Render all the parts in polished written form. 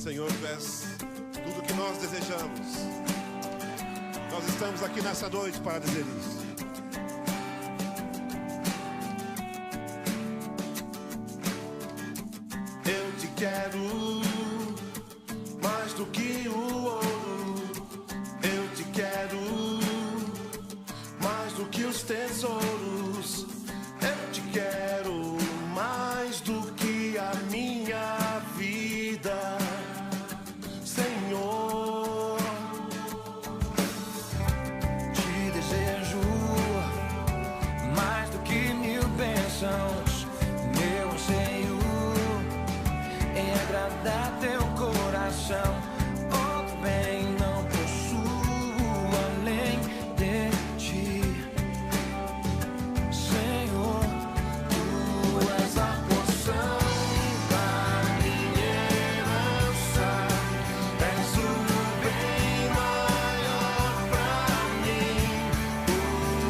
Senhor, Tu és tudo que nós desejamos. Nós estamos aqui nessa noite para dizer isso. Eu te quero mais do que o ouro. Eu te quero mais do que os tesouros. Eu te quero mais do que a minha vida, Senhor. Te desejo mais do que mil bênçãos. Meu anseio é agradar teu coração. Outro bem não possuo além de ti, Senhor. Tu és a porção da minha herança. És o bem maior pra mim. O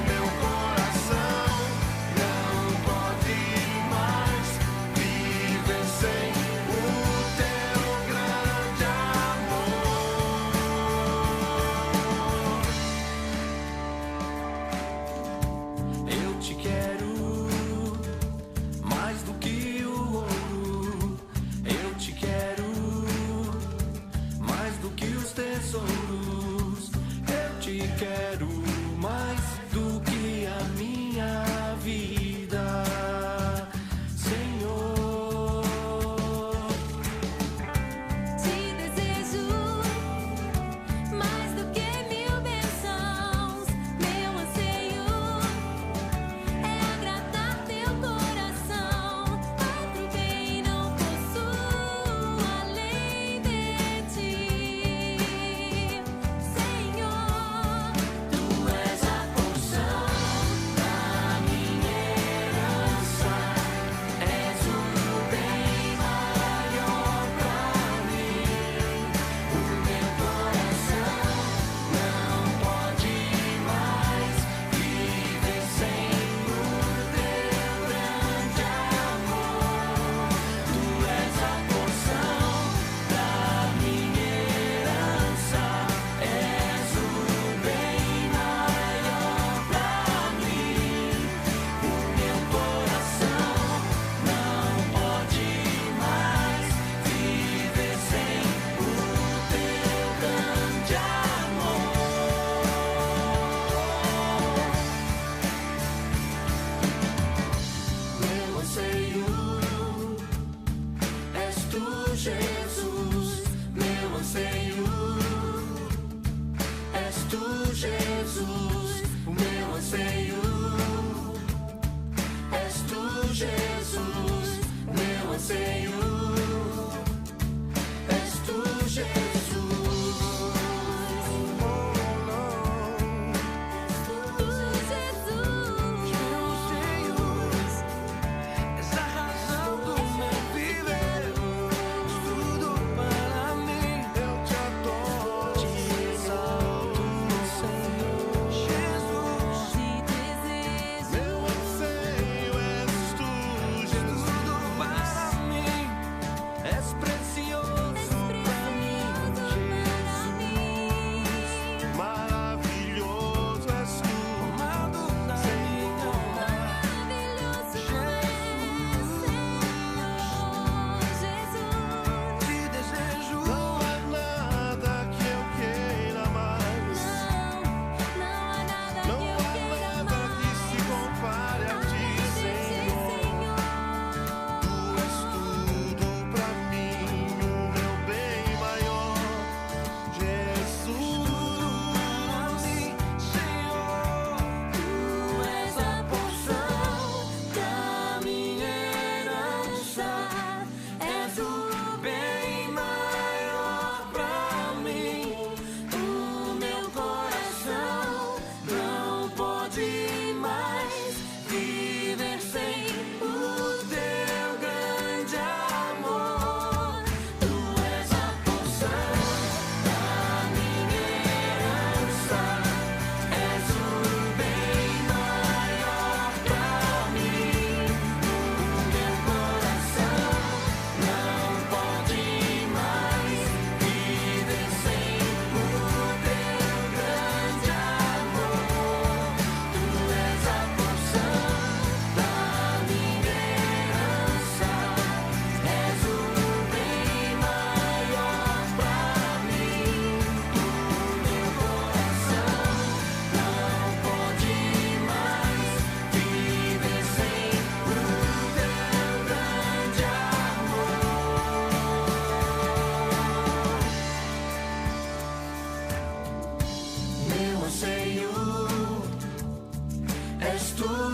meu coração não pode mais viver sem o teu grande amor. Eu te quero mais do que o ouro. Eu te quero mais do que os tesouros. Eu te quero mais do que a minha vida, Senhor. Te desejo mais do que mil bênçãos. Meu anseio é agradar teu coração. Outro bem não possuo além de ti, Senhor. Tu és a porção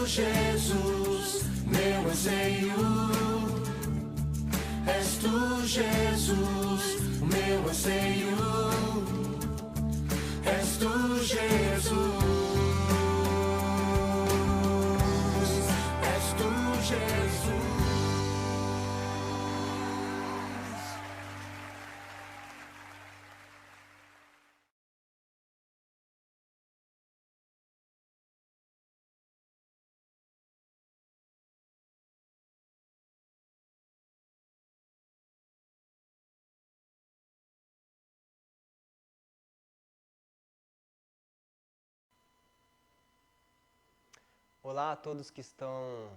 Jesus, meu anseio. És tu, Jesus, meu anseio. És tu, Jesus. És tu, Jesus. Olá a todos que estão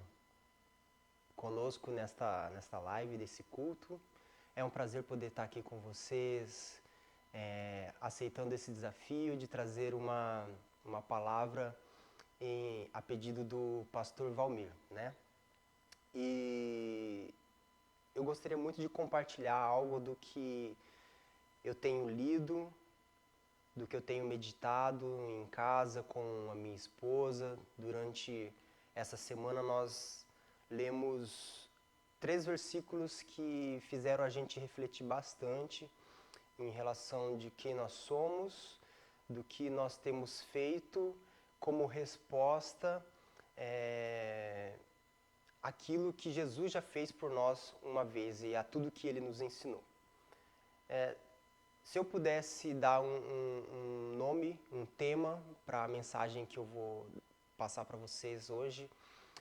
conosco nesta live desse culto. É um prazer poder estar aqui com vocês, aceitando esse desafio de trazer uma palavra a pedido do pastor Valmir, né? E eu gostaria muito de compartilhar algo do que eu tenho lido, do que eu tenho meditado em casa com a minha esposa. Durante essa semana nós lemos 3 versículos que fizeram a gente refletir bastante em relação de quem nós somos, do que nós temos feito como resposta àquilo que Jesus já fez por nós uma vez e a tudo que Ele nos ensinou. Se eu pudesse dar um nome, um tema para a mensagem que eu vou passar para vocês hoje,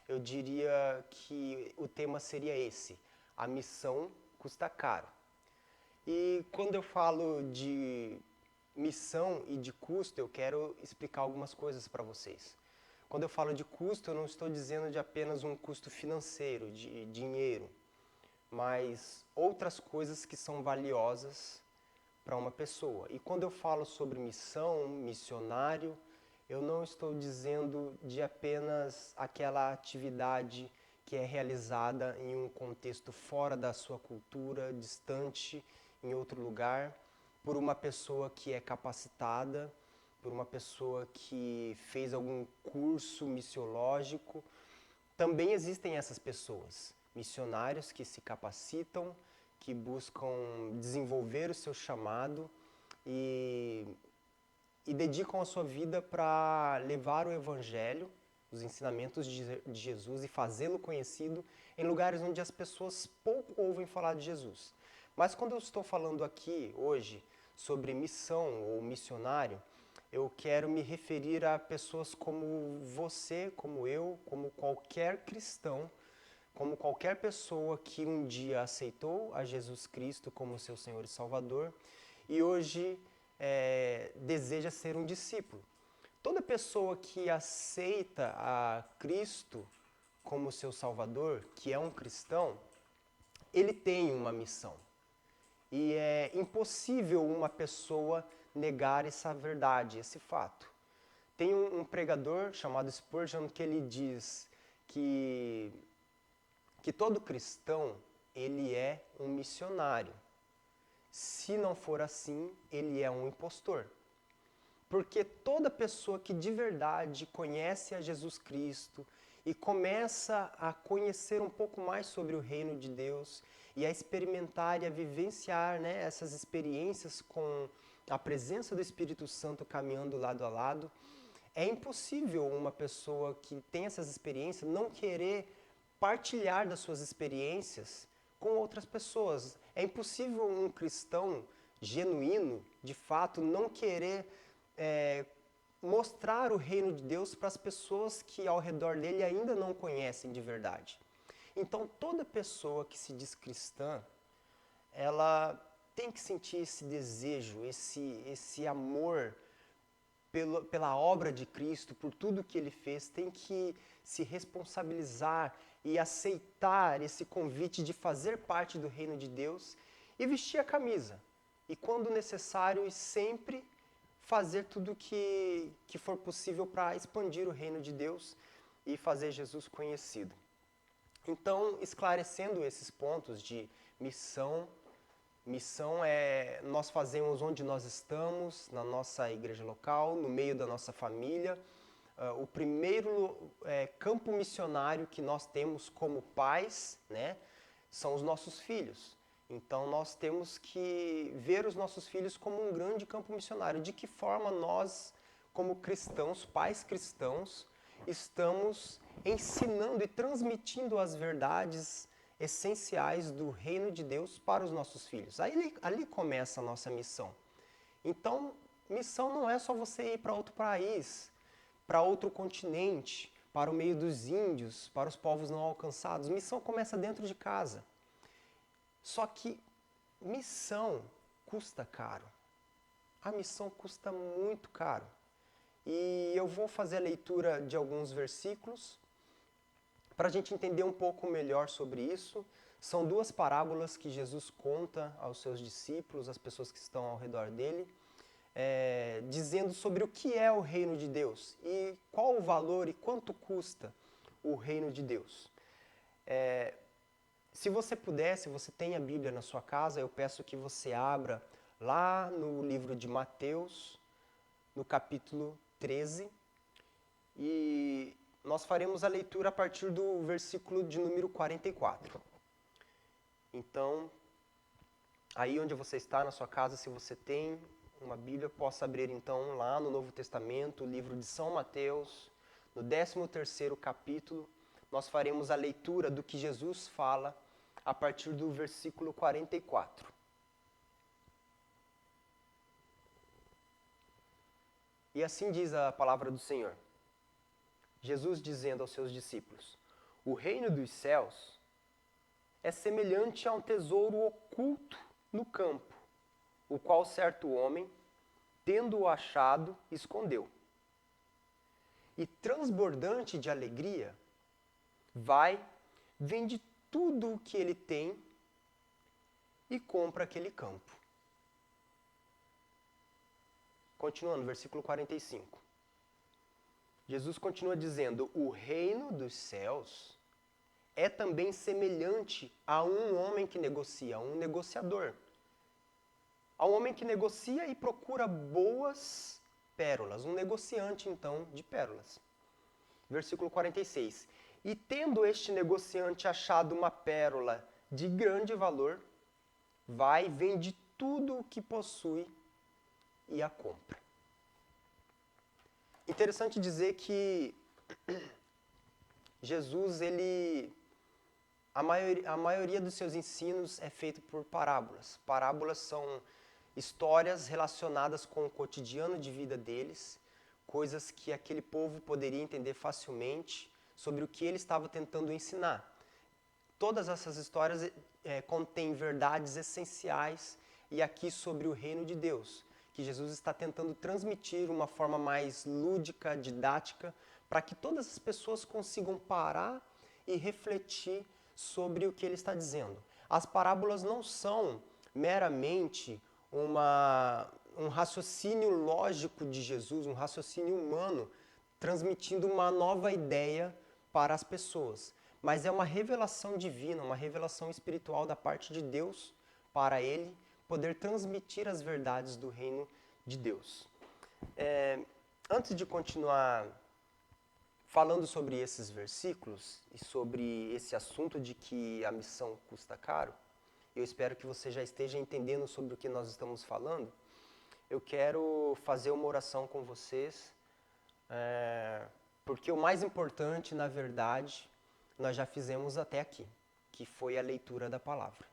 eu diria que o tema seria esse: a missão custa caro. E quando eu falo de missão e de custo, eu quero explicar algumas coisas para vocês. Quando eu falo de custo, eu não estou dizendo de apenas um custo financeiro, de dinheiro, mas outras coisas que são valiosas para uma pessoa. E quando eu falo sobre missão, missionário, eu não estou dizendo de apenas aquela atividade que é realizada em um contexto fora da sua cultura, distante, em outro lugar, por uma pessoa que é capacitada, por uma pessoa que fez algum curso missiológico. Também existem essas pessoas, missionários que se capacitam, que buscam desenvolver o seu chamado e dedicam a sua vida para levar o Evangelho, os ensinamentos de Jesus e fazê-lo conhecido em lugares onde as pessoas pouco ouvem falar de Jesus. Mas quando eu estou falando aqui hoje sobre missão ou missionário, eu quero me referir a pessoas como você, como eu, como qualquer cristão, como qualquer pessoa que um dia aceitou a Jesus Cristo como seu Senhor e Salvador e hoje deseja ser um discípulo. Toda pessoa que aceita a Cristo como seu Salvador, que é um cristão, ele tem uma missão. E é impossível uma pessoa negar essa verdade, esse fato. Tem um pregador chamado Spurgeon que ele diz que todo cristão, ele é um missionário. Se não for assim, ele é um impostor. Porque toda pessoa que de verdade conhece a Jesus Cristo e começa a conhecer um pouco mais sobre o reino de Deus e a experimentar e a vivenciar, né, essas experiências com a presença do Espírito Santo caminhando lado a lado, é impossível uma pessoa que tem essas experiências não querer partilhar das suas experiências com outras pessoas. É impossível um cristão genuíno, de fato, não querer mostrar o reino de Deus para as pessoas que ao redor dele ainda não conhecem de verdade. Então, toda pessoa que se diz cristã, ela tem que sentir esse desejo, esse amor pela obra de Cristo, por tudo que Ele fez, tem que se responsabilizar e aceitar esse convite de fazer parte do reino de Deus e vestir a camisa. E quando necessário, sempre fazer tudo que for possível para expandir o reino de Deus e fazer Jesus conhecido. Então, esclarecendo esses pontos de missão nós fazemos onde nós estamos, na nossa igreja local, no meio da nossa família, o primeiro campo missionário que nós temos como pais, né, são os nossos filhos. Então nós temos que ver os nossos filhos como um grande campo missionário. De que forma nós, como cristãos, pais cristãos, estamos ensinando e transmitindo as verdades essenciais do reino de Deus para os nossos filhos. Ali começa a nossa missão. Então, missão não é só você ir para outro país, para outro continente, para o meio dos índios, para os povos não alcançados. Missão começa dentro de casa. Só que missão custa caro. A missão custa muito caro. E eu vou fazer a leitura de alguns versículos para a gente entender um pouco melhor sobre isso. São duas parábolas que Jesus conta aos seus discípulos, às pessoas que estão ao redor dele, dizendo sobre o que é o reino de Deus e qual o valor e quanto custa o reino de Deus. Se você puder, se você tem a Bíblia na sua casa, eu peço que você abra lá no livro de Mateus, no capítulo 13, e nós faremos a leitura a partir do versículo de número 44. Então, aí onde você está na sua casa, se você tem uma Bíblia, possa abrir então lá no Novo Testamento, o livro de São Mateus, no 13º capítulo, nós faremos a leitura do que Jesus fala a partir do versículo 44. E assim diz a palavra do Senhor. Jesus dizendo aos seus discípulos: o reino dos céus é semelhante a um tesouro oculto no campo, o qual certo homem, tendo-o achado, escondeu. E transbordante de alegria, vai, vende tudo o que ele tem e compra aquele campo. Continuando, versículo 45. Jesus continua dizendo: o reino dos céus é também semelhante a um homem que negocia, a um negociador. A um homem que negocia e procura boas pérolas, um negociante então de pérolas. Versículo 46. E tendo este negociante achado uma pérola de grande valor, vai, vende tudo o que possui e a compra. Interessante dizer que Jesus, a maioria dos seus ensinos é feito por parábolas. Parábolas são histórias relacionadas com o cotidiano de vida deles, coisas que aquele povo poderia entender facilmente sobre o que ele estava tentando ensinar. Todas essas histórias contêm verdades essenciais e aqui sobre o reino de Deus, que Jesus está tentando transmitir uma forma mais lúdica, didática, para que todas as pessoas consigam parar e refletir sobre o que ele está dizendo. As parábolas não são meramente um raciocínio lógico de Jesus, um raciocínio humano, transmitindo uma nova ideia para as pessoas, mas é uma revelação divina, uma revelação espiritual da parte de Deus para ele poder transmitir as verdades do reino de Deus. Antes de continuar falando sobre esses versículos e sobre esse assunto de que a missão custa caro, eu espero que você já esteja entendendo sobre o que nós estamos falando. Eu quero fazer uma oração com vocês, porque o mais importante, na verdade, nós já fizemos até aqui, que foi a leitura da palavra.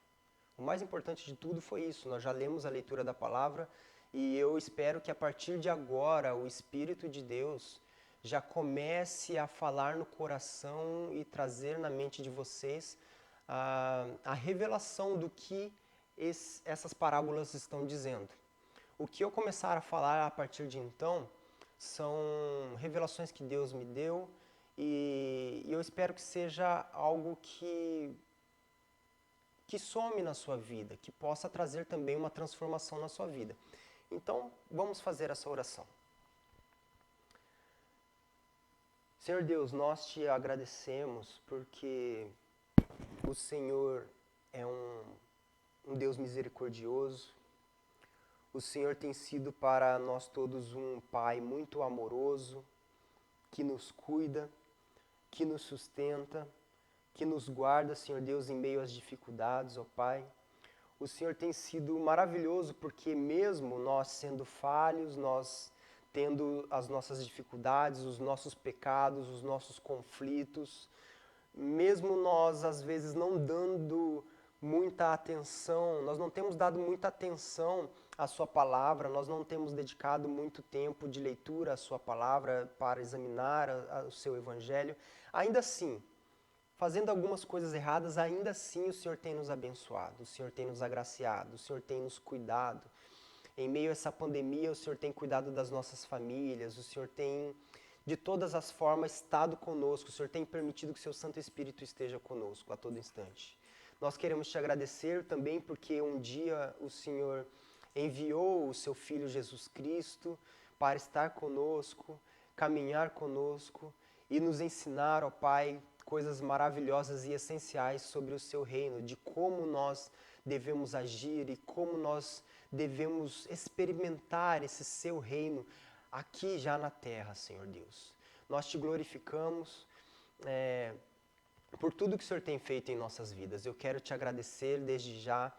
O mais importante de tudo foi isso, nós já lemos a leitura da palavra e eu espero que a partir de agora o Espírito de Deus já comece a falar no coração e trazer na mente de vocês a revelação do que essas parábolas estão dizendo. O que eu começar a falar a partir de então são revelações que Deus me deu e eu espero que seja algo que some na sua vida, que possa trazer também uma transformação na sua vida. Então, vamos fazer essa oração. Senhor Deus, nós te agradecemos porque o Senhor é um Deus misericordioso. O Senhor tem sido para nós todos um Pai muito amoroso, que nos cuida, que nos sustenta, que nos guarda, Senhor Deus, em meio às dificuldades, ó Pai. O Senhor tem sido maravilhoso porque mesmo nós sendo falhos, nós tendo as nossas dificuldades, os nossos pecados, os nossos conflitos, mesmo nós às vezes não dando muita atenção, nós não temos dado muita atenção à sua palavra, nós não temos dedicado muito tempo de leitura à sua palavra para examinar o seu evangelho, ainda assim, fazendo algumas coisas erradas, ainda assim o Senhor tem nos abençoado, o Senhor tem nos agraciado, o Senhor tem nos cuidado. Em meio a essa pandemia, o Senhor tem cuidado das nossas famílias, o Senhor tem, de todas as formas, estado conosco, o Senhor tem permitido que o seu Santo Espírito esteja conosco a todo instante. Nós queremos te agradecer também porque um dia o Senhor enviou o seu Filho Jesus Cristo para estar conosco, caminhar conosco e nos ensinar, ó Pai, coisas maravilhosas e essenciais sobre o seu reino, de como nós devemos agir e como nós devemos experimentar esse seu reino aqui já na terra, Senhor Deus. Nós te glorificamos por tudo que o Senhor tem feito em nossas vidas. Eu quero te agradecer desde já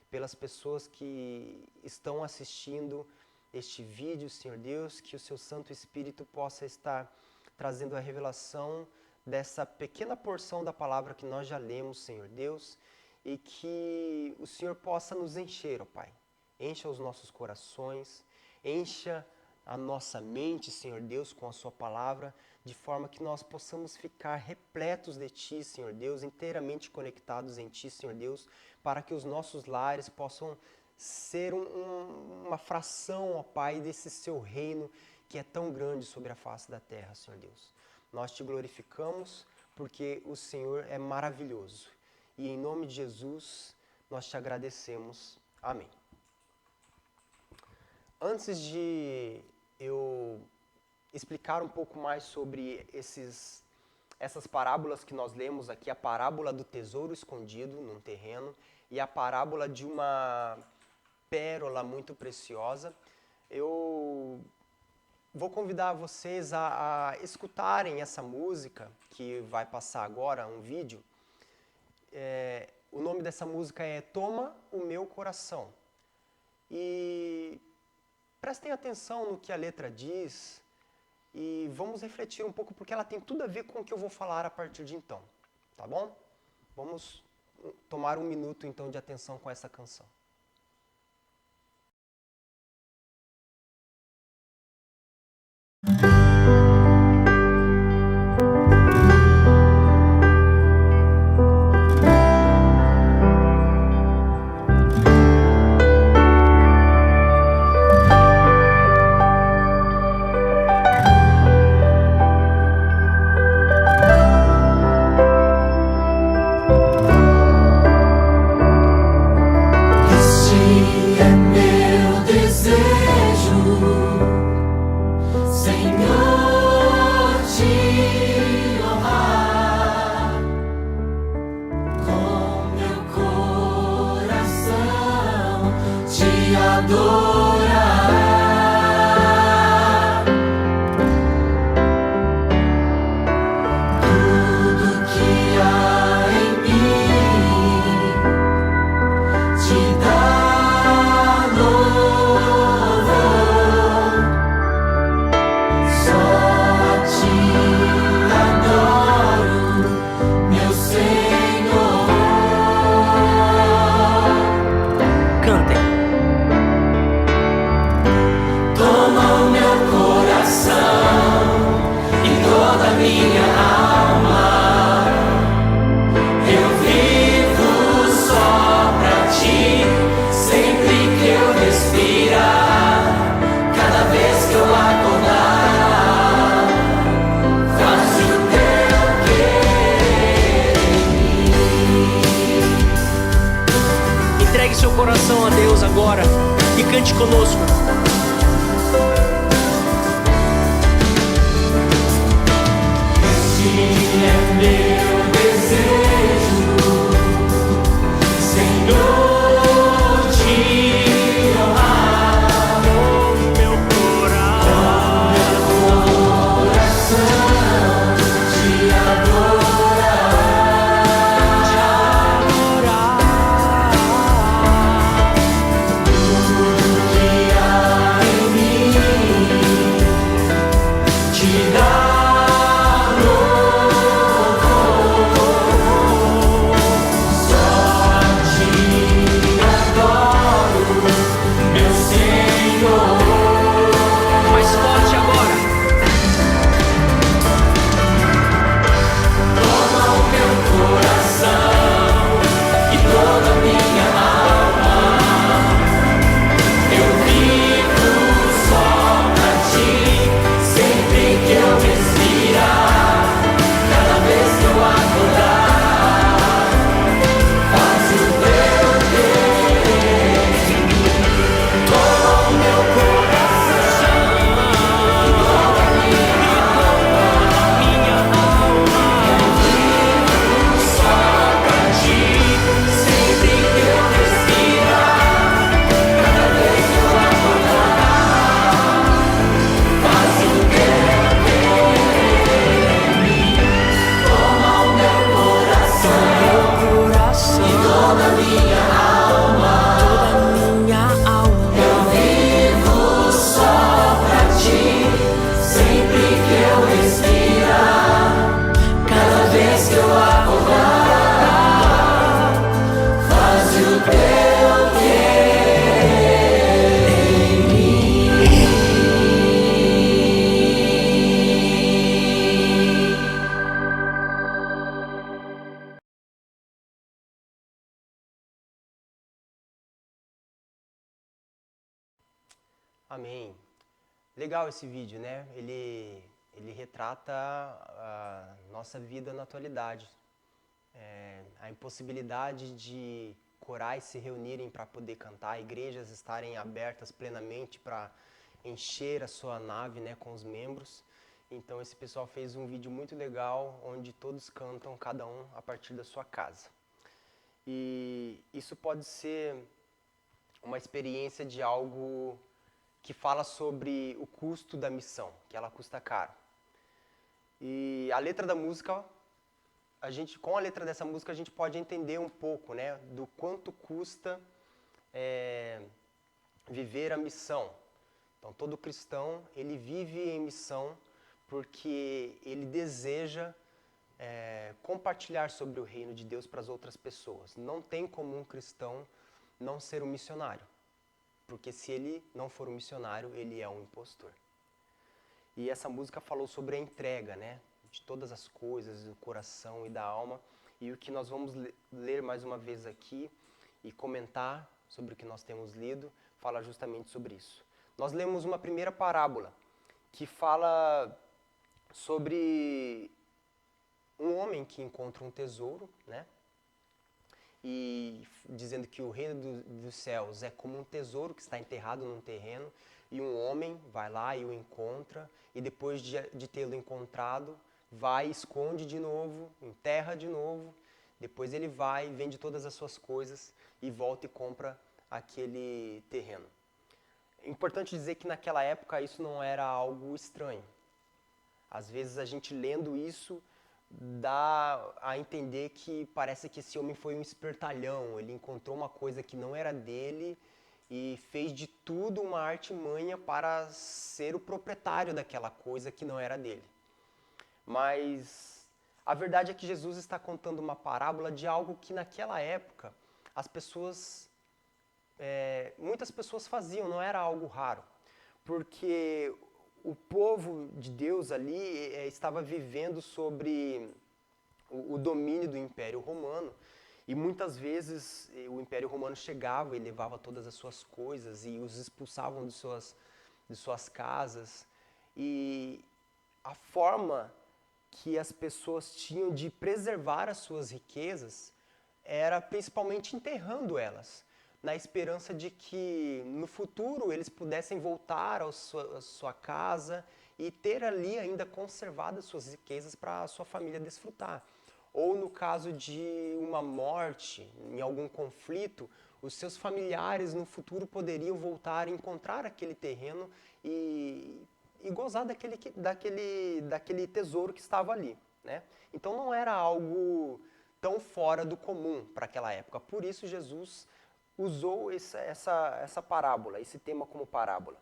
pelas pessoas que estão assistindo este vídeo, Senhor Deus, que o seu Santo Espírito possa estar trazendo a revelação dessa pequena porção da palavra que nós já lemos, Senhor Deus, e que o Senhor possa nos encher, ó Pai. Encha os nossos corações, encha a nossa mente, Senhor Deus, com a sua palavra, de forma que nós possamos ficar repletos de Ti, Senhor Deus, inteiramente conectados em Ti, Senhor Deus, para que os nossos lares possam ser uma fração, ó Pai, desse Seu reino que é tão grande sobre a face da terra, Senhor Deus. Nós te glorificamos porque o Senhor é maravilhoso. E em nome de Jesus, nós te agradecemos. Amém. Antes de eu explicar um pouco mais sobre essas parábolas que nós lemos aqui, a parábola do tesouro escondido num terreno e a parábola de uma pérola muito preciosa, eu vou convidar vocês a escutarem essa música que vai passar agora, um vídeo. O nome dessa música é Toma o Meu Coração. E prestem atenção no que a letra diz e vamos refletir um pouco porque ela tem tudo a ver com o que eu vou falar a partir de então, tá bom? Vamos tomar um minuto então de atenção com essa canção. Coração a Deus agora e cante conosco. Este é meu desejo, Senhor, te honrar com meu coração. Amém. Legal esse vídeo, né? Ele retrata a nossa vida na atualidade. A impossibilidade de corais se reunirem para poder cantar, igrejas estarem abertas plenamente para encher a sua nave, né, com os membros. Então esse pessoal fez um vídeo muito legal, onde todos cantam, cada um a partir da sua casa. E isso pode ser uma experiência de algo que fala sobre o custo da missão, que ela custa caro. E a letra da música, com a letra dessa música a gente pode entender um pouco, né, do quanto custa viver a missão. Então todo cristão, ele vive em missão porque ele deseja compartilhar sobre o reino de Deus para as outras pessoas. Não tem como um cristão não ser um missionário, porque se ele não for um missionário, ele é um impostor. E essa música falou sobre a entrega, né, de todas as coisas, do coração e da alma. E o que nós vamos ler mais uma vez aqui e comentar sobre o que nós temos lido, fala justamente sobre isso. Nós lemos uma primeira parábola que fala sobre um homem que encontra um tesouro, né? E dizendo que o reino dos céus é como um tesouro que está enterrado num terreno, e um homem vai lá e o encontra, e depois de tê-lo encontrado, vai, esconde de novo, enterra de novo, depois ele vai, vende todas as suas coisas e volta e compra aquele terreno. É importante dizer que naquela época isso não era algo estranho. Às vezes a gente lendo isso dá a entender que parece que esse homem foi um espertalhão, ele encontrou uma coisa que não era dele e fez de tudo uma artimanha para ser o proprietário daquela coisa que não era dele. Mas a verdade é que Jesus está contando uma parábola de algo que naquela época as pessoas, muitas pessoas faziam, não era algo raro, porque o povo de Deus ali estava vivendo sobre o domínio do Império Romano, e muitas vezes o Império Romano chegava e levava todas as suas coisas e os expulsavam de suas casas. E a forma que as pessoas tinham de preservar as suas riquezas era principalmente enterrando elas, na esperança de que no futuro eles pudessem voltar à sua casa e ter ali ainda conservadas suas riquezas para a sua família desfrutar. Ou no caso de uma morte, em algum conflito, os seus familiares no futuro poderiam voltar a encontrar aquele terreno e gozar daquele tesouro que estava ali, né? Então não era algo tão fora do comum para aquela época. Por isso Jesus usou essa parábola, esse tema como parábola.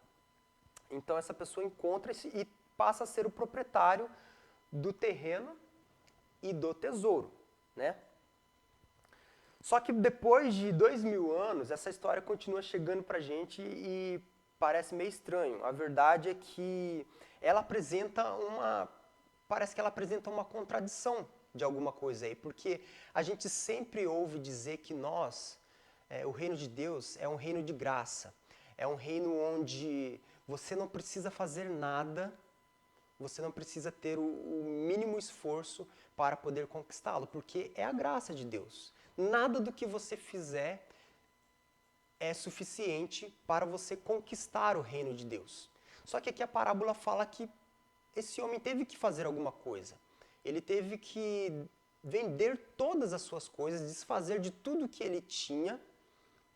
Então essa pessoa encontra-se e passa a ser o proprietário do terreno e do tesouro, né? Só que depois de 2000 anos, essa história continua chegando pra gente e parece meio estranho. A verdade é que parece que ela apresenta uma contradição de alguma coisa aí, porque a gente sempre ouve dizer que o reino de Deus é um reino de graça, é um reino onde você não precisa fazer nada, você não precisa ter o mínimo esforço para poder conquistá-lo, porque é a graça de Deus. Nada do que você fizer é suficiente para você conquistar o reino de Deus. Só que aqui a parábola fala que esse homem teve que fazer alguma coisa. Ele teve que vender todas as suas coisas, desfazer de tudo que ele tinha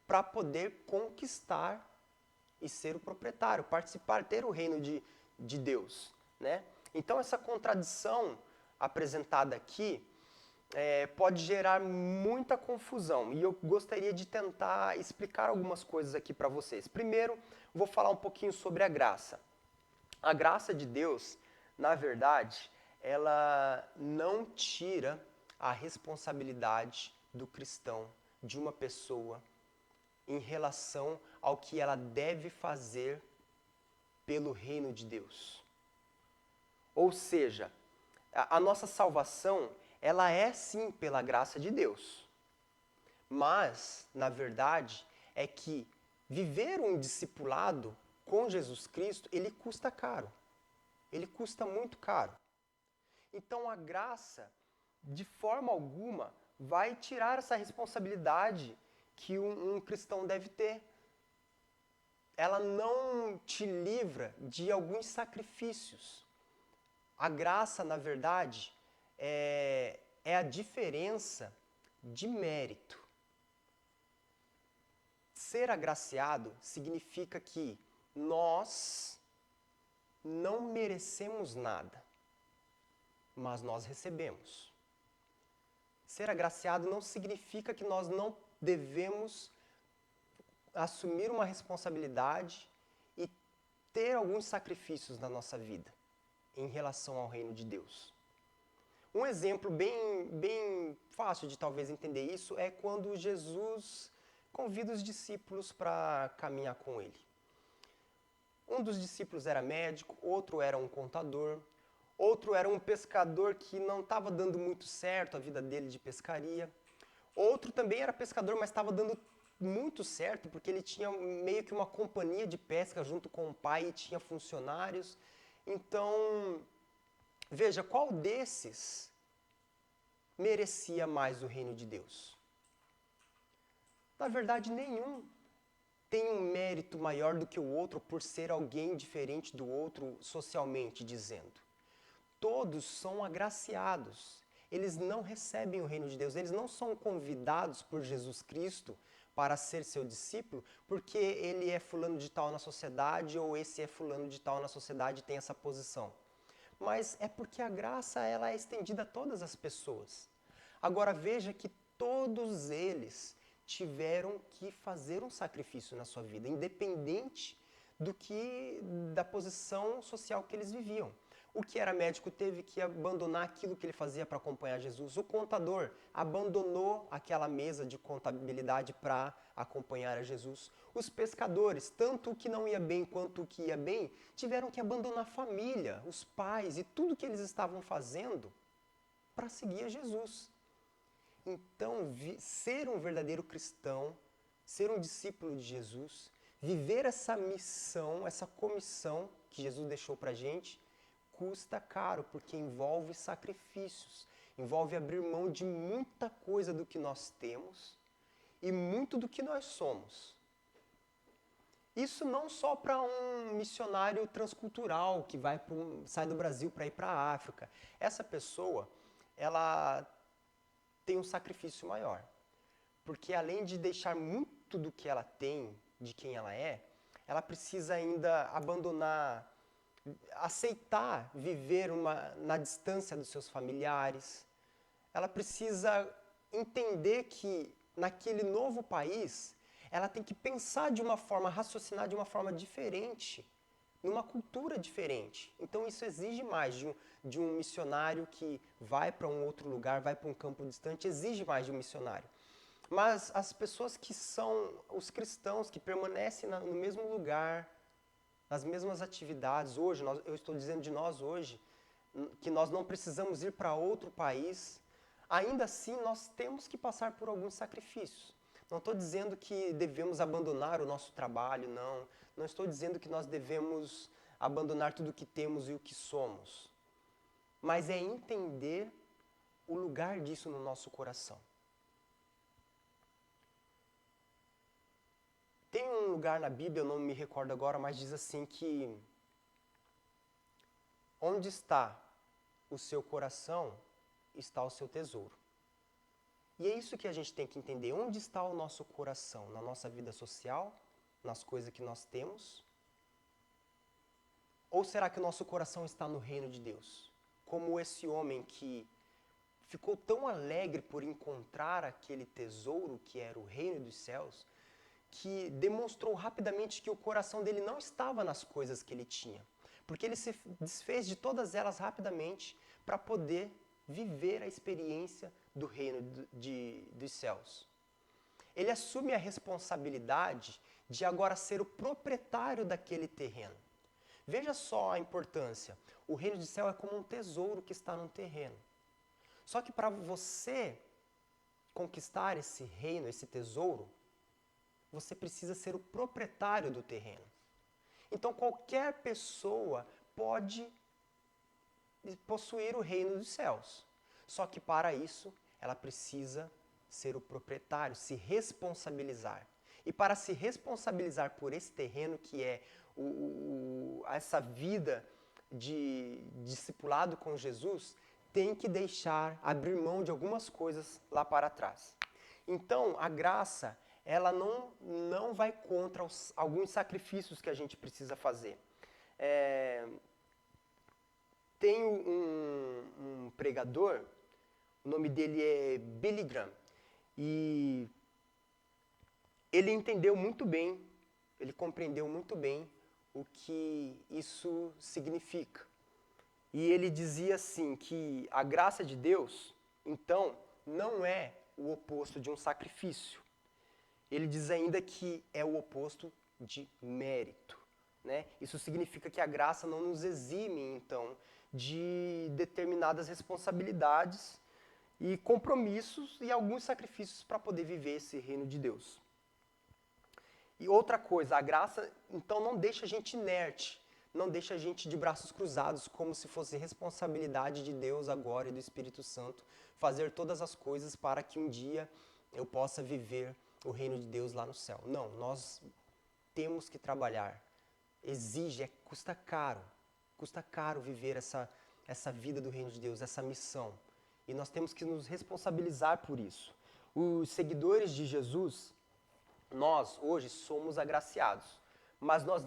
para poder conquistar e ser o proprietário, participar, ter o reino de Deus, né? Então essa contradição apresentada aqui pode gerar muita confusão, e eu gostaria de tentar explicar algumas coisas aqui para vocês. Primeiro, vou falar um pouquinho sobre a graça. A graça de Deus, na verdade, ela não tira a responsabilidade do cristão, de uma pessoa, em relação ao que ela deve fazer pelo reino de Deus. Ou seja, a nossa salvação, ela é sim pela graça de Deus. Mas, na verdade, é que viver um discipulado com Jesus Cristo, ele custa caro. Ele custa muito caro. Então a graça, de forma alguma, vai tirar essa responsabilidade que um cristão deve ter. Ela não te livra de alguns sacrifícios. A graça, na verdade, é a diferença de mérito. Ser agraciado significa que nós não merecemos nada, mas nós recebemos. Ser agraciado não significa que nós não devemos assumir uma responsabilidade e ter alguns sacrifícios na nossa vida em relação ao reino de Deus. Um exemplo bem fácil de talvez entender isso é quando Jesus convida os discípulos para caminhar com ele. Um dos discípulos era médico, outro era um contador, outro era um pescador que não estava dando muito certo a vida dele de pescaria. Outro também era pescador, mas estava dando muito certo porque ele tinha meio que uma companhia de pesca junto com o pai e tinha funcionários. Então, veja, qual desses merecia mais o reino de Deus? Na verdade, nenhum tem um mérito maior do que o outro por ser alguém diferente do outro socialmente dizendo. Todos são agraciados. Eles não recebem o reino de Deus. Eles não são convidados por Jesus Cristo para ser seu discípulo porque ele é fulano de tal na sociedade ou esse é fulano de tal na sociedade e tem essa posição. Mas é porque a graça ela é estendida a todas as pessoas. Agora veja que todos eles tiveram que fazer um sacrifício na sua vida, independente da posição social que eles viviam. O que era médico teve que abandonar aquilo que ele fazia para acompanhar Jesus. O contador abandonou aquela mesa de contabilidade para acompanhar a Jesus. Os pescadores, tanto o que não ia bem quanto o que ia bem, tiveram que abandonar a família, os pais e tudo que eles estavam fazendo para seguir a Jesus. Então, ser um verdadeiro cristão, ser um discípulo de Jesus, viver essa missão, essa comissão que Jesus deixou para a gente, custa caro, porque envolve sacrifícios, envolve abrir mão de muita coisa do que nós temos e muito do que nós somos. Isso não só para um missionário transcultural que sai do Brasil para ir para a África. Essa pessoa, ela tem um sacrifício maior. Porque além de deixar muito do que ela tem, de quem ela é, ela precisa ainda abandonar, aceitar viver na distância dos seus familiares. Ela precisa entender que naquele novo país, ela tem que pensar de uma forma, raciocinar de uma forma diferente, numa cultura diferente. Então isso exige mais de um missionário que vai para um outro lugar, vai para um campo distante, exige mais de um missionário. Mas as pessoas que são os cristãos, que permanecem no mesmo lugar, nas mesmas atividades, hoje, eu estou dizendo de nós hoje, que nós não precisamos ir para outro país, ainda assim nós temos que passar por alguns sacrifícios. Não estou dizendo que devemos abandonar o nosso trabalho, não. Não estou dizendo que nós devemos abandonar tudo o que temos e o que somos. Mas é entender o lugar disso no nosso coração. Tem um lugar na Bíblia, eu não me recordo agora, mas diz assim que onde está o seu coração, está o seu tesouro. E é isso que a gente tem que entender. Onde está o nosso coração? Na nossa vida social? Nas coisas que nós temos? Ou será que o nosso coração está no reino de Deus? Como esse homem que ficou tão alegre por encontrar aquele tesouro que era o reino dos céus, que demonstrou rapidamente que o coração dele não estava nas coisas que ele tinha. Porque ele se desfez de todas elas rapidamente para poder viver a experiência do reino dos céus. Ele assume a responsabilidade de agora ser o proprietário daquele terreno. Veja só a importância. O reino do céu é como um tesouro que está num terreno. Só que para você conquistar esse reino, esse tesouro, você precisa ser o proprietário do terreno. Então qualquer pessoa pode possuir o reino dos céus. Só que para isso ela precisa ser o proprietário, se responsabilizar. E para se responsabilizar por esse terreno que é essa vida de discipulado com Jesus, tem que abrir mão de algumas coisas lá para trás. Então, a graça, ela não vai contra alguns sacrifícios que a gente precisa fazer. Tem um pregador, o nome dele é Billy Graham, e ele entendeu muito bem, ele compreendeu muito bem o que isso significa. E ele dizia assim, que a graça de Deus, então, não é o oposto de um sacrifício. Ele diz ainda que é o oposto de mérito, né? Isso significa que a graça não nos exime, então, de determinadas responsabilidades e compromissos e alguns sacrifícios para poder viver esse reino de Deus. E outra coisa, a graça, então, não deixa a gente inerte, não deixa a gente de braços cruzados, como se fosse responsabilidade de Deus agora e do Espírito Santo fazer todas as coisas para que um dia eu possa viver o reino de Deus lá no céu. Não, nós temos que trabalhar. Custa caro viver essa vida do reino de Deus, essa missão. E nós temos que nos responsabilizar por isso. Os seguidores de Jesus, nós hoje somos agraciados, mas nós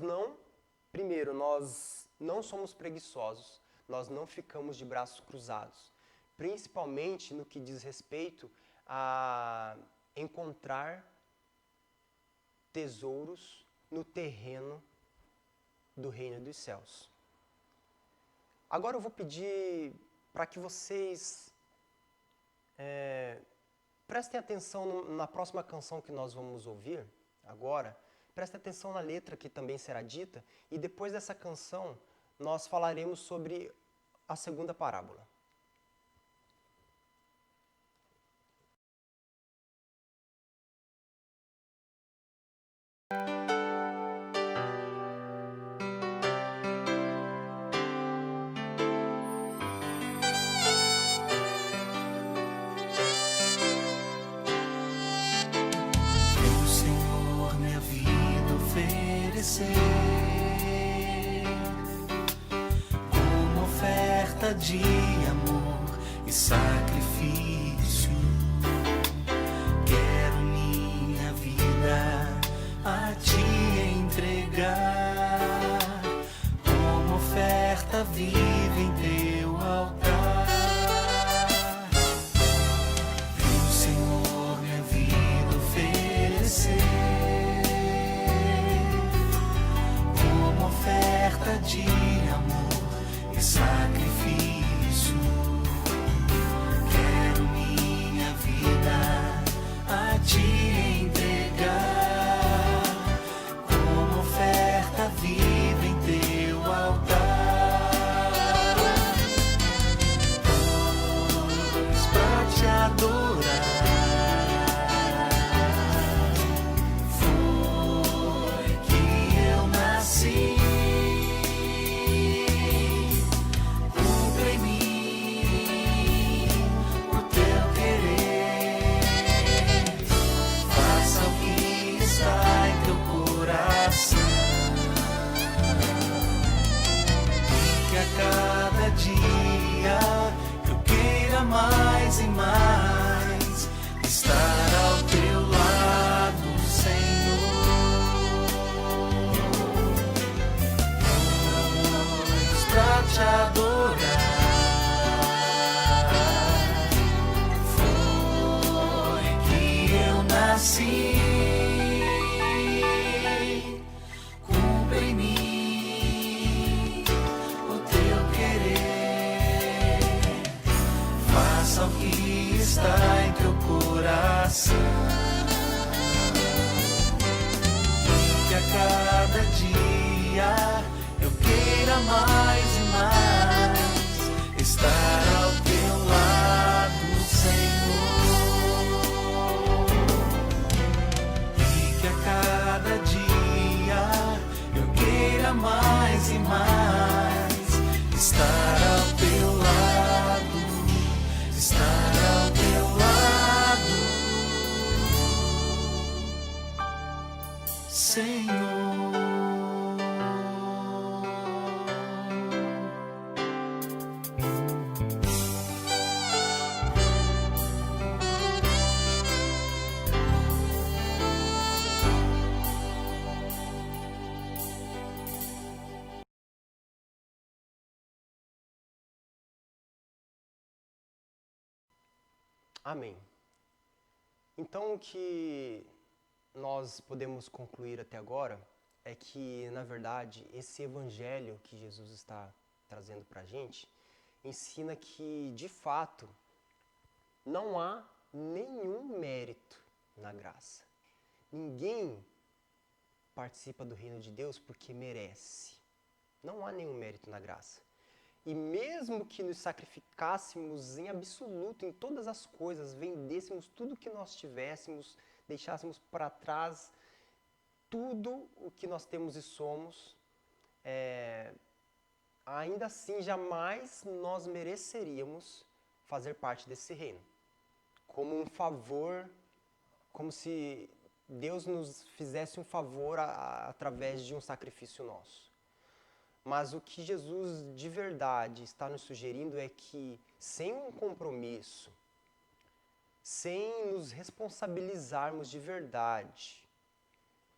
não somos preguiçosos, nós não ficamos de braços cruzados, principalmente no que diz respeito a encontrar tesouros no terreno do reino dos céus. Agora eu vou pedir para que vocês prestem atenção na próxima canção que nós vamos ouvir agora. Prestem atenção na letra que também será dita, e depois dessa canção nós falaremos sobre a segunda parábola. O Senhor minha vida oferecer como oferta de amor e sacrifício. Quero minha vida a te entregar como oferta viva em teu altar. O Senhor minha vida oferecer como oferta de amor e sacrifício. Quero minha vida a te entregar como oferta viva em teu altar. Pois pra te adorar foi que eu nasci. Cumpre em mim o teu querer. Faça o que está em teu coração. E que a cada dia eu queira mais e mais estar ao teu lado, Senhor. Pois pra te adorar foi que eu nasci. Cumpre em mim o teu querer. Faça o que está em teu coração. E que a cada dia eu queira mais e mais estar ao teu lado, Senhor. E que a cada dia eu queira Amém. Então, o que nós podemos concluir até agora é que, na verdade, esse evangelho que Jesus está trazendo para a gente ensina que, de fato, não há nenhum mérito na graça. Ninguém participa do reino de Deus porque merece. Não há nenhum mérito na graça. E mesmo que nos sacrificássemos em absoluto em todas as coisas, vendêssemos tudo que nós tivéssemos, deixássemos para trás tudo o que nós temos e somos, ainda assim jamais nós mereceríamos fazer parte desse reino. Como um favor, como se Deus nos fizesse um favor através de um sacrifício nosso. Mas o que Jesus de verdade está nos sugerindo é que, sem um compromisso, sem nos responsabilizarmos de verdade,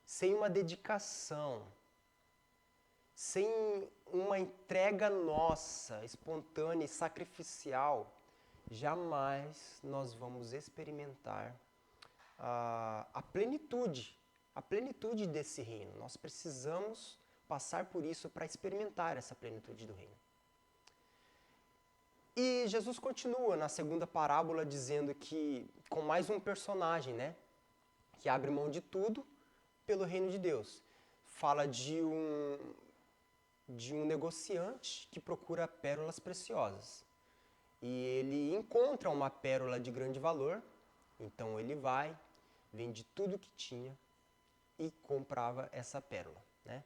sem uma dedicação, sem uma entrega nossa, espontânea e sacrificial, jamais nós vamos experimentar a plenitude desse reino. Nós precisamos passar por isso para experimentar essa plenitude do reino. E Jesus continua na segunda parábola dizendo que, com mais um personagem, né, que abre mão de tudo pelo reino de Deus. Fala de um negociante que procura pérolas preciosas. E ele encontra uma pérola de grande valor, então ele vai, vende tudo que tinha e comprava essa pérola, né?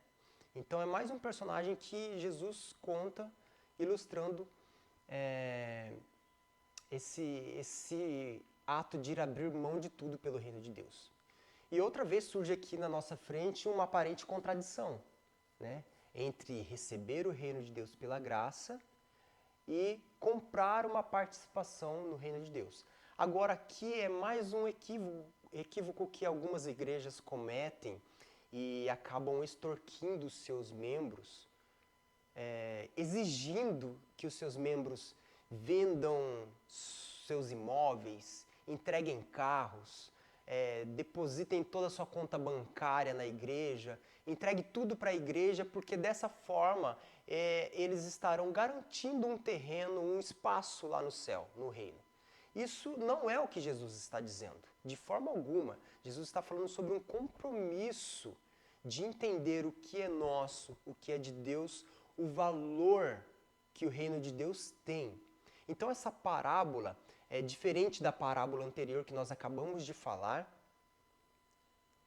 Então é mais um personagem que Jesus conta, ilustrando esse ato de ir abrir mão de tudo pelo reino de Deus. E outra vez surge aqui na nossa frente uma aparente contradição, né, entre receber o reino de Deus pela graça e comprar uma participação no reino de Deus. Agora aqui é mais um equívoco que algumas igrejas cometem e acabam extorquindo os seus membros, exigindo que os seus membros vendam seus imóveis, entreguem carros, depositem toda a sua conta bancária na igreja, entregue tudo para a igreja, porque dessa forma eles estarão garantindo um terreno, um espaço lá no céu, no reino. Isso não é o que Jesus está dizendo, de forma alguma. Jesus está falando sobre um compromisso de entender o que é nosso, o que é de Deus, o valor que o reino de Deus tem. Então essa parábola é diferente da parábola anterior que nós acabamos de falar.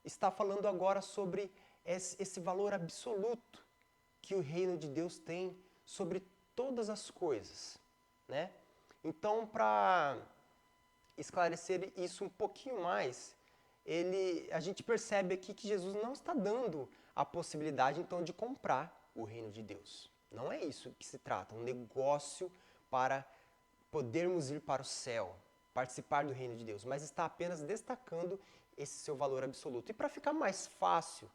Está falando agora sobre esse valor absoluto que o reino de Deus tem sobre todas as coisas, né? Então, para esclarecer isso um pouquinho mais, a gente percebe aqui que Jesus não está dando a possibilidade, então, de comprar o reino de Deus. Não é isso que se trata, um negócio para podermos ir para o céu, participar do reino de Deus, mas está apenas destacando esse seu valor absoluto. E para ficar mais fácil,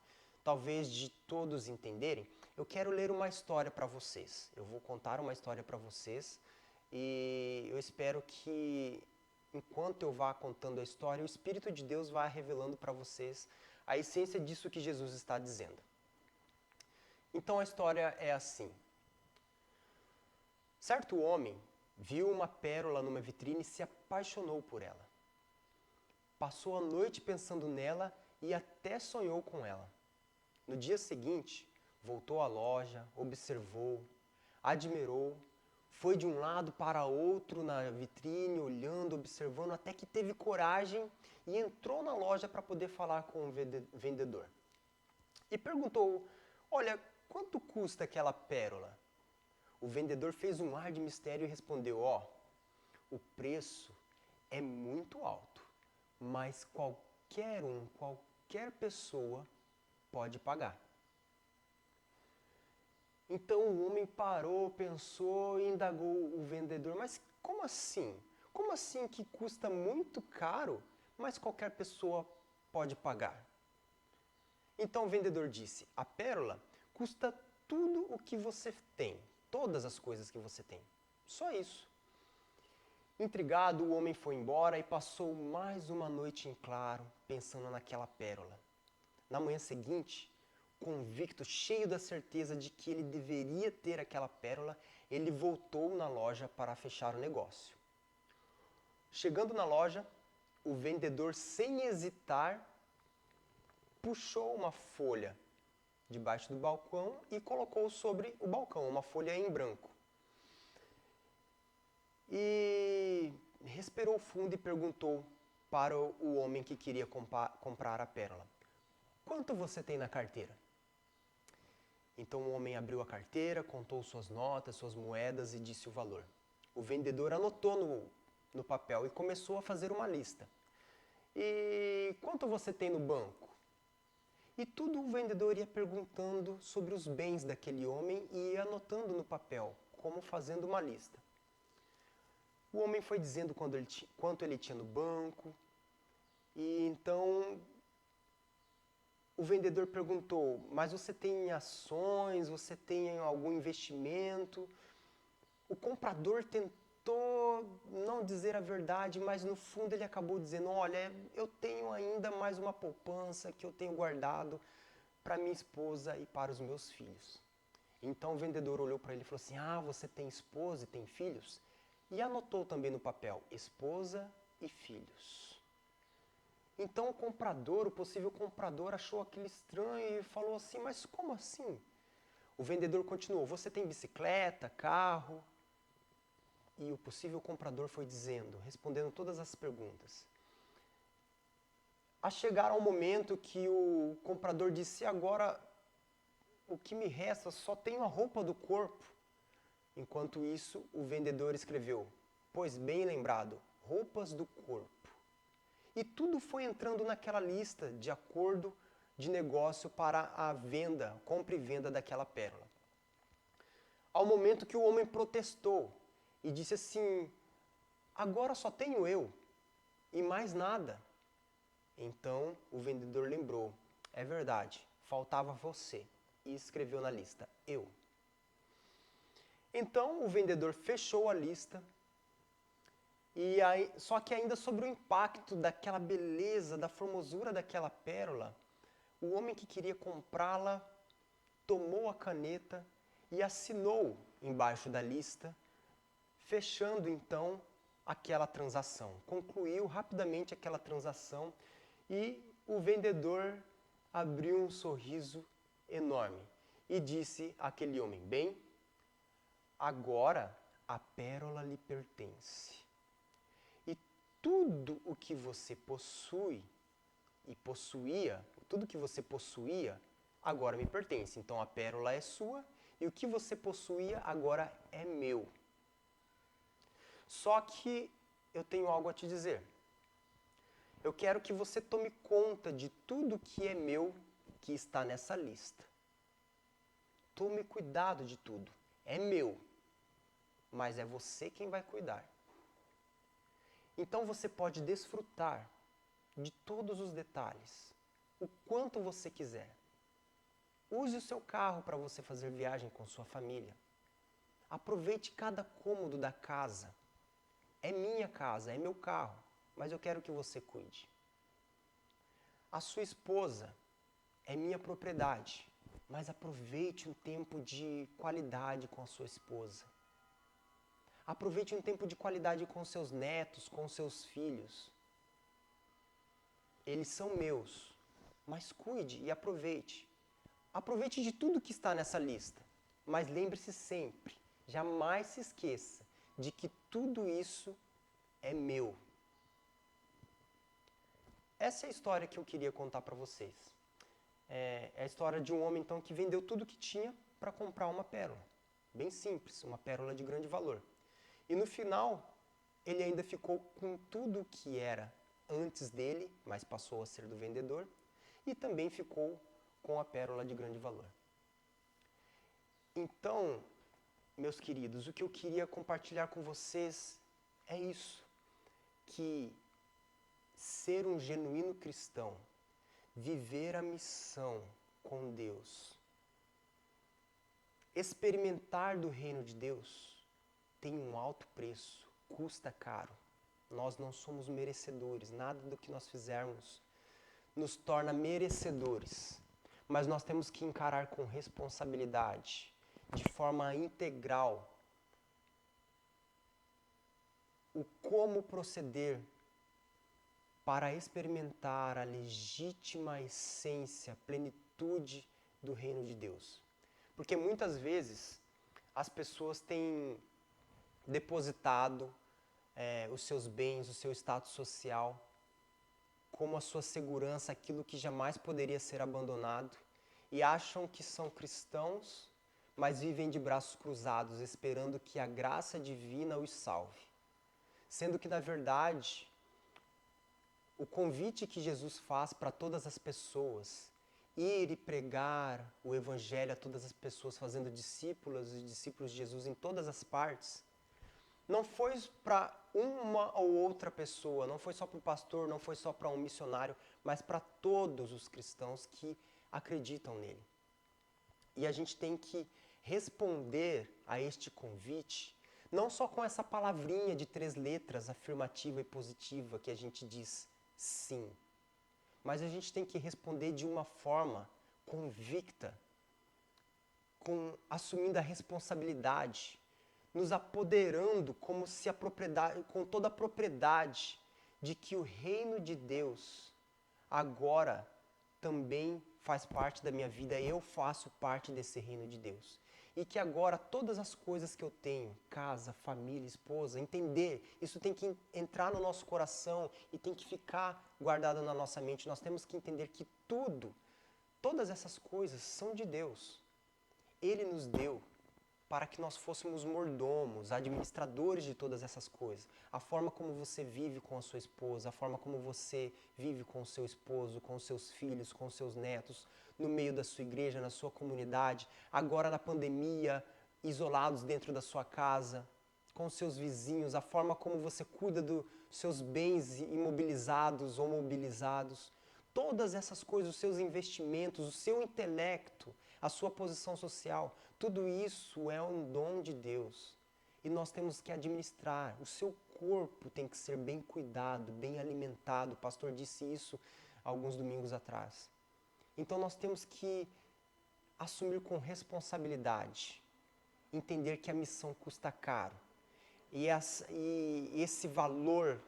talvez, de todos entenderem, eu quero ler uma história para vocês. Eu vou contar uma história para vocês e eu espero que, enquanto eu vá contando a história, o Espírito de Deus vá revelando para vocês a essência disso que Jesus está dizendo. Então a história é assim. Certo homem viu uma pérola numa vitrine e se apaixonou por ela. Passou a noite pensando nela e até sonhou com ela. No dia seguinte, voltou à loja, observou, admirou, foi de um lado para outro na vitrine, olhando, observando, até que teve coragem e entrou na loja para poder falar com o vendedor. E perguntou: olha, quanto custa aquela pérola? O vendedor fez um ar de mistério e respondeu: o preço é muito alto, mas qualquer pessoa pode pagar. Então o homem parou, pensou e indagou o vendedor: mas como assim? Como assim que custa muito caro, mas qualquer pessoa pode pagar? Então o vendedor disse: a pérola custa tudo o que você tem, todas as coisas que você tem. Só isso. Intrigado, o homem foi embora e passou mais uma noite em claro, pensando naquela pérola. Na manhã seguinte, convicto, cheio da certeza de que ele deveria ter aquela pérola, ele voltou na loja para fechar o negócio. Chegando na loja, o vendedor, sem hesitar, puxou uma folha debaixo do balcão e colocou sobre o balcão, uma folha em branco. E respirou fundo e perguntou para o homem que queria comprar a pérola: quanto você tem na carteira? Então o homem abriu a carteira, contou suas notas, suas moedas e disse o valor. O vendedor anotou no papel e começou a fazer uma lista. E quanto você tem no banco? E tudo o vendedor ia perguntando sobre os bens daquele homem e ia anotando no papel, como fazendo uma lista. O homem foi dizendo quanto ele tinha no banco, e então o vendedor perguntou: mas você tem ações, você tem algum investimento? O comprador tentou não dizer a verdade, mas no fundo ele acabou dizendo: olha, eu tenho ainda mais uma poupança que eu tenho guardado para minha esposa e para os meus filhos. Então o vendedor olhou para ele e falou assim: ah, você tem esposa e tem filhos? E anotou também no papel: esposa e filhos. Então o comprador, o possível comprador, achou aquilo estranho e falou assim: mas como assim? O vendedor continuou: você tem bicicleta, carro? E o possível comprador foi dizendo, respondendo todas as perguntas. A chegar ao momento que o comprador disse: agora o que me resta, só tenho a roupa do corpo. Enquanto isso, o vendedor escreveu: pois bem lembrado, roupas do corpo. E tudo foi entrando naquela lista de acordo de negócio para a venda, compra e venda daquela pérola. Ao momento que o homem protestou e disse assim: agora só tenho eu e mais nada. Então o vendedor lembrou: é verdade, faltava você. E escreveu na lista: eu. Então o vendedor fechou a lista, só que ainda sobre o impacto daquela beleza, da formosura daquela pérola, o homem que queria comprá-la tomou a caneta e assinou embaixo da lista, fechando então aquela transação. Concluiu rapidamente aquela transação e o vendedor abriu um sorriso enorme e disse àquele homem: bem, agora a pérola lhe pertence. E tudo o que você possui e possuía, tudo que você possuía, agora me pertence. Então a pérola é sua e o que você possuía agora é meu. Só que eu tenho algo a te dizer. Eu quero que você tome conta de tudo que é meu que está nessa lista. Tome cuidado de tudo. É meu, mas é você quem vai cuidar. Então você pode desfrutar de todos os detalhes, o quanto você quiser. Use o seu carro para você fazer viagem com sua família. Aproveite cada cômodo da casa. É minha casa, é meu carro, mas eu quero que você cuide. A sua esposa é minha propriedade, mas aproveite um tempo de qualidade com a sua esposa. Aproveite um tempo de qualidade com seus netos, com seus filhos. Eles são meus, mas cuide e aproveite. Aproveite de tudo que está nessa lista, mas lembre-se sempre, jamais se esqueça de que tudo isso é meu. Essa é a história que eu queria contar para vocês. É a história de um homem então que vendeu tudo que tinha para comprar uma pérola. Bem simples, uma pérola de grande valor. E no final, ele ainda ficou com tudo o que era antes dele, mas passou a ser do vendedor, e também ficou com a pérola de grande valor. Então, meus queridos, o que eu queria compartilhar com vocês é isso, que ser um genuíno cristão, viver a missão com Deus, experimentar do reino de Deus, tem um alto preço, custa caro. Nós não somos merecedores, nada do que nós fizermos nos torna merecedores. Mas nós temos que encarar com responsabilidade, de forma integral, o como proceder para experimentar a legítima essência, plenitude do reino de Deus. Porque muitas vezes as pessoas têm depositado os seus bens, o seu status social, como a sua segurança, aquilo que jamais poderia ser abandonado, e acham que são cristãos, mas vivem de braços cruzados, esperando que a graça divina os salve. Sendo que, na verdade, o convite que Jesus faz para todas as pessoas, ir e pregar o Evangelho a todas as pessoas, fazendo discípulos e discípulos de Jesus em todas as partes, não foi para uma ou outra pessoa, não foi só para o pastor, não foi só para um missionário, mas para todos os cristãos que acreditam nele. E a gente tem que responder a este convite, não só com essa palavrinha de 3 letras, afirmativa e positiva, que a gente diz sim, mas a gente tem que responder de uma forma convicta, assumindo a responsabilidade, nos apoderando como se com toda a propriedade de que o reino de Deus agora também faz parte da minha vida, eu faço parte desse reino de Deus. E que agora todas as coisas que eu tenho, casa, família, esposa, entender, isso tem que entrar no nosso coração e tem que ficar guardado na nossa mente. Nós temos que entender que todas essas coisas são de Deus. Ele nos deu para que nós fôssemos mordomos, administradores de todas essas coisas. A forma como você vive com a sua esposa, a forma como você vive com o seu esposo, com os seus filhos, com os seus netos, no meio da sua igreja, na sua comunidade, agora na pandemia, isolados dentro da sua casa, com os seus vizinhos, a forma como você cuida dos seus bens imobilizados ou mobilizados, todas essas coisas, os seus investimentos, o seu intelecto, a sua posição social, tudo isso é um dom de Deus. E nós temos que administrar. O seu corpo tem que ser bem cuidado, bem alimentado. O pastor disse isso alguns domingos atrás. Então nós temos que assumir com responsabilidade, entender que a missão custa caro. E esse valor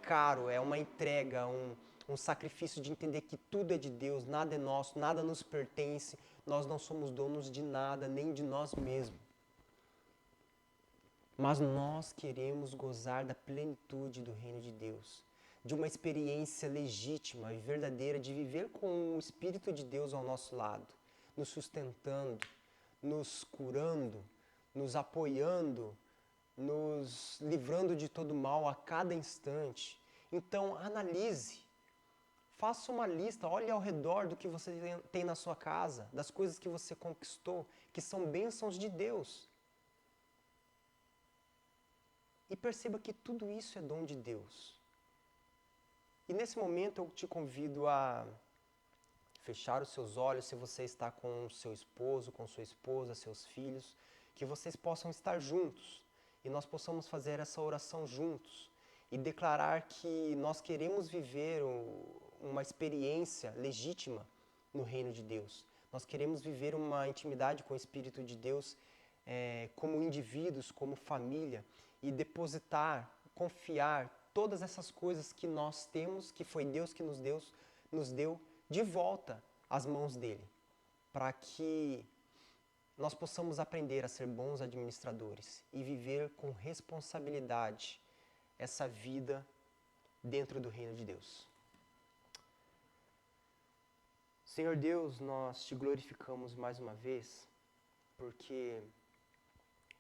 caro é uma entrega, um sacrifício de entender que tudo é de Deus, nada é nosso, nada nos pertence, nós não somos donos de nada, nem de nós mesmos. Mas nós queremos gozar da plenitude do reino de Deus, de uma experiência legítima e verdadeira de viver com o Espírito de Deus ao nosso lado, nos sustentando, nos curando, nos apoiando, nos livrando de todo mal a cada instante. Então, analise. Faça uma lista, olhe ao redor do que você tem na sua casa, das coisas que você conquistou, que são bênçãos de Deus. E perceba que tudo isso é dom de Deus. E nesse momento eu te convido a fechar os seus olhos, se você está com o seu esposo, com sua esposa, seus filhos, que vocês possam estar juntos e nós possamos fazer essa oração juntos e declarar que nós queremos viver uma experiência legítima no reino de Deus. Nós queremos viver uma intimidade com o Espírito de Deus como indivíduos, como família, e depositar, confiar todas essas coisas que nós temos, que foi Deus que nos deu de volta às mãos dele, para que nós possamos aprender a ser bons administradores e viver com responsabilidade essa vida dentro do reino de Deus. Senhor Deus, nós te glorificamos mais uma vez, porque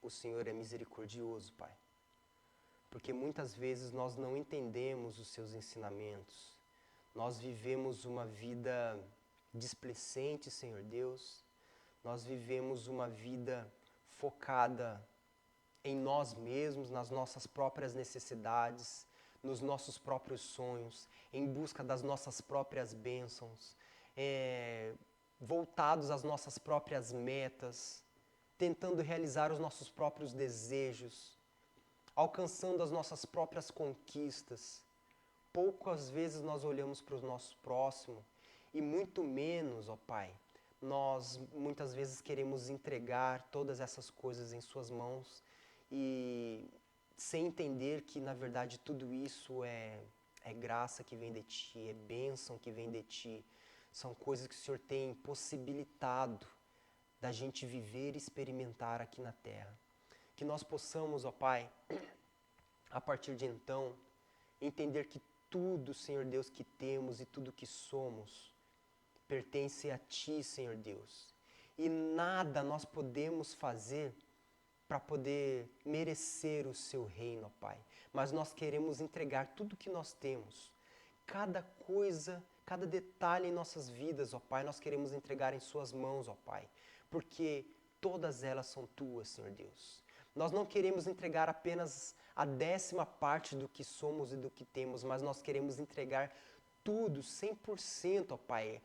o Senhor é misericordioso, Pai. Porque muitas vezes nós não entendemos os seus ensinamentos. Nós vivemos uma vida displicente, Senhor Deus. Nós vivemos uma vida focada em nós mesmos, nas nossas próprias necessidades, nos nossos próprios sonhos, em busca das nossas próprias bênçãos, voltados às nossas próprias metas, tentando realizar os nossos próprios desejos, alcançando as nossas próprias conquistas. Poucas vezes nós olhamos para o nosso próximo e muito menos, ó Pai, nós muitas vezes queremos entregar todas essas coisas em suas mãos e sem entender que na verdade tudo isso é graça que vem de Ti, é bênção que vem de Ti. São coisas que o Senhor tem possibilitado da gente viver e experimentar aqui na terra. Que nós possamos, ó Pai, a partir de então, entender que tudo, Senhor Deus, que temos e tudo que somos pertence a Ti, Senhor Deus. E nada nós podemos fazer para poder merecer o Seu reino, ó Pai. Mas nós queremos entregar tudo que nós temos. Cada coisa, cada detalhe em nossas vidas, ó Pai, nós queremos entregar em Suas mãos, ó Pai. Porque todas elas são Tuas, Senhor Deus. Nós não queremos entregar apenas a 10ª parte do que somos e do que temos, mas nós queremos entregar tudo, 100%, ó Pai,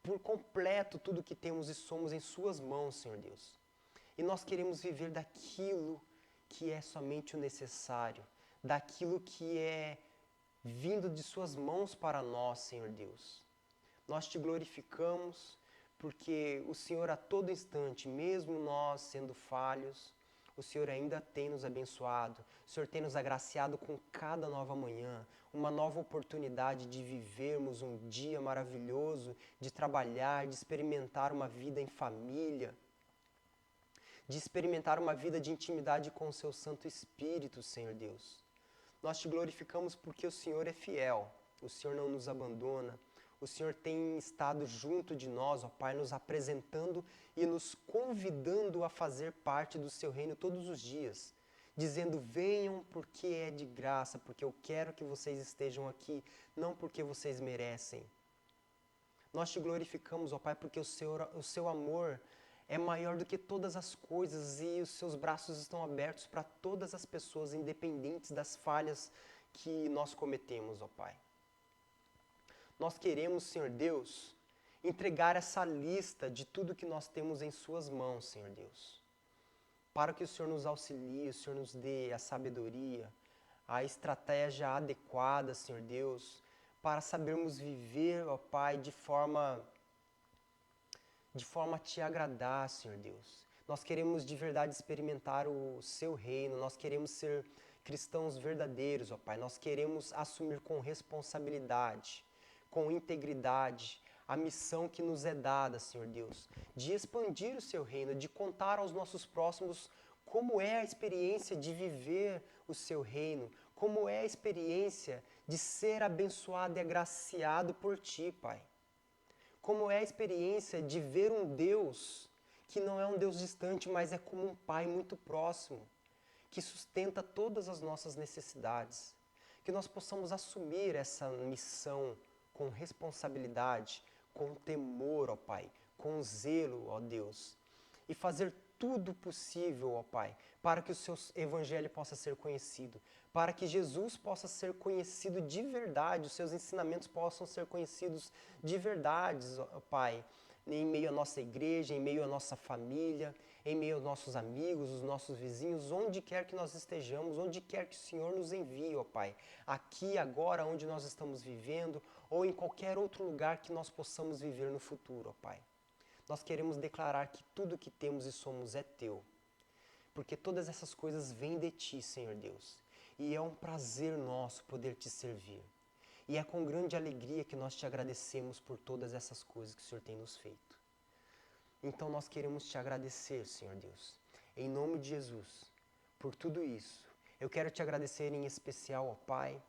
por completo tudo que temos e somos em Suas mãos, Senhor Deus. E nós queremos viver daquilo que é somente o necessário, daquilo que é vindo de Suas mãos para nós, Senhor Deus. Nós Te glorificamos porque o Senhor a todo instante, mesmo nós sendo falhos, o Senhor ainda tem nos abençoado, o Senhor tem nos agraciado com cada nova manhã, uma nova oportunidade de vivermos um dia maravilhoso, de trabalhar, de experimentar uma vida em família, de experimentar uma vida de intimidade com o Seu Santo Espírito, Senhor Deus. Nós Te glorificamos porque o Senhor é fiel, o Senhor não nos abandona, o Senhor tem estado junto de nós, ó Pai, nos apresentando e nos convidando a fazer parte do Seu reino todos os dias, dizendo, venham porque é de graça, porque eu quero que vocês estejam aqui, não porque vocês merecem. Nós Te glorificamos, ó Pai, porque o Seu amor é maior do que todas as coisas e os Seus braços estão abertos para todas as pessoas, independentes das falhas que nós cometemos, ó Pai. Nós queremos, Senhor Deus, entregar essa lista de tudo que nós temos em Suas mãos, Senhor Deus. Para que o Senhor nos auxilie, o Senhor nos dê a sabedoria, a estratégia adequada, Senhor Deus, para sabermos viver, ó Pai, de forma a Te agradar, Senhor Deus. Nós queremos de verdade experimentar o Seu reino, nós queremos ser cristãos verdadeiros, ó Pai. Nós queremos assumir com responsabilidade, com integridade, a missão que nos é dada, Senhor Deus, de expandir o Seu reino, de contar aos nossos próximos como é a experiência de viver o Seu reino, como é a experiência de ser abençoado e agraciado por Ti, Pai. Como é a experiência de ver um Deus que não é um Deus distante, mas é como um Pai muito próximo, que sustenta todas as nossas necessidades. Que nós possamos assumir essa missão com responsabilidade, com temor, ó Pai, com zelo, ó Deus, e fazer tudo possível, ó Pai, para que o Seu Evangelho possa ser conhecido, para que Jesus possa ser conhecido de verdade, os Seus ensinamentos possam ser conhecidos de verdade, ó Pai, em meio à nossa igreja, em meio à nossa família, em meio aos nossos amigos, os nossos vizinhos, onde quer que nós estejamos, onde quer que o Senhor nos envie, ó Pai, aqui, agora, onde nós estamos vivendo, ou em qualquer outro lugar que nós possamos viver no futuro, ó Pai. Nós queremos declarar que tudo que temos e somos é Teu, porque todas essas coisas vêm de Ti, Senhor Deus, e é um prazer nosso poder Te servir. E é com grande alegria que nós Te agradecemos por todas essas coisas que o Senhor tem nos feito. Então nós queremos Te agradecer, Senhor Deus, em nome de Jesus, por tudo isso. Eu quero Te agradecer em especial, ó Pai,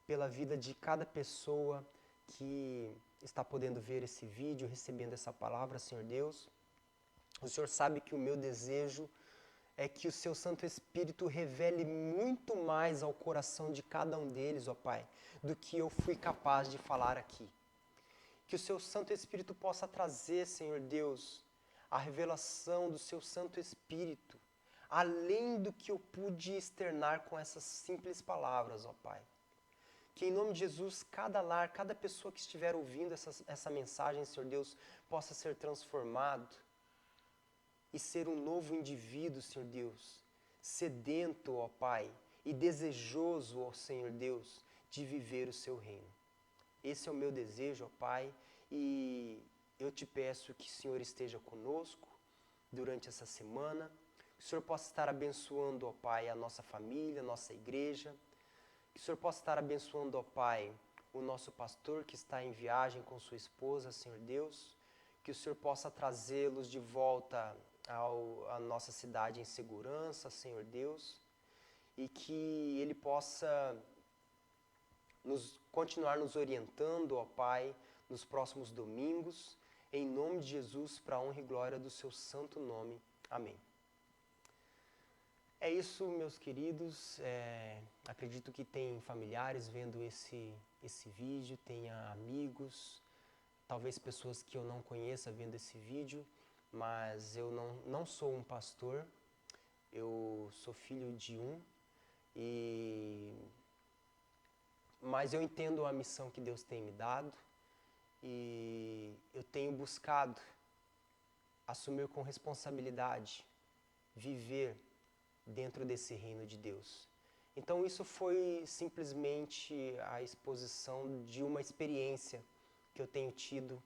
pela vida de cada pessoa que está podendo ver esse vídeo, recebendo essa palavra, Senhor Deus. O Senhor sabe que o meu desejo é que o Seu Santo Espírito revele muito mais ao coração de cada um deles, ó Pai, do que eu fui capaz de falar aqui. Que o Seu Santo Espírito possa trazer, Senhor Deus, a revelação do Seu Santo Espírito, além do que eu pude externar com essas simples palavras, ó Pai. Que em nome de Jesus, cada lar, cada pessoa que estiver ouvindo essa mensagem, Senhor Deus, possa ser transformado e ser um novo indivíduo, Senhor Deus, sedento, ó Pai, e desejoso, ó Senhor Deus, de viver o seu reino. Esse é o meu desejo, ó Pai, e eu te peço que o Senhor esteja conosco durante essa semana, que o Senhor possa estar abençoando, ó Pai, a nossa família, a nossa igreja, que o Senhor possa estar abençoando, ó Pai, o nosso pastor que está em viagem com sua esposa, Senhor Deus, que o Senhor possa trazê-los de volta à nossa cidade em segurança, Senhor Deus, e que Ele possa continuar nos orientando, ó Pai, nos próximos domingos, em nome de Jesus, para a honra e glória do seu santo nome. Amém. É isso, meus queridos. Acredito que tem familiares vendo esse vídeo, tenha amigos, talvez pessoas que eu não conheça vendo esse vídeo, mas eu não sou um pastor, eu sou filho de um, mas eu entendo a missão que Deus tem me dado e eu tenho buscado assumir com responsabilidade, viver dentro desse reino de Deus. Então isso foi simplesmente a exposição de uma experiência que eu tenho tido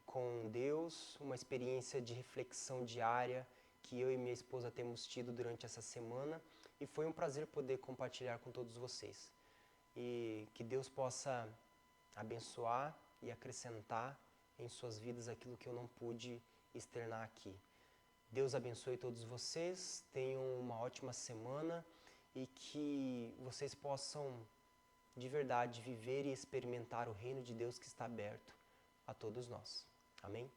com Deus, uma experiência de reflexão diária que eu e minha esposa temos tido durante essa semana, e foi um prazer poder compartilhar com todos vocês. E que Deus possa abençoar e acrescentar em suas vidas aquilo que eu não pude externar aqui. Deus abençoe todos vocês, tenham uma ótima semana e que vocês possam de verdade viver e experimentar o reino de Deus que está aberto a todos nós. Amém?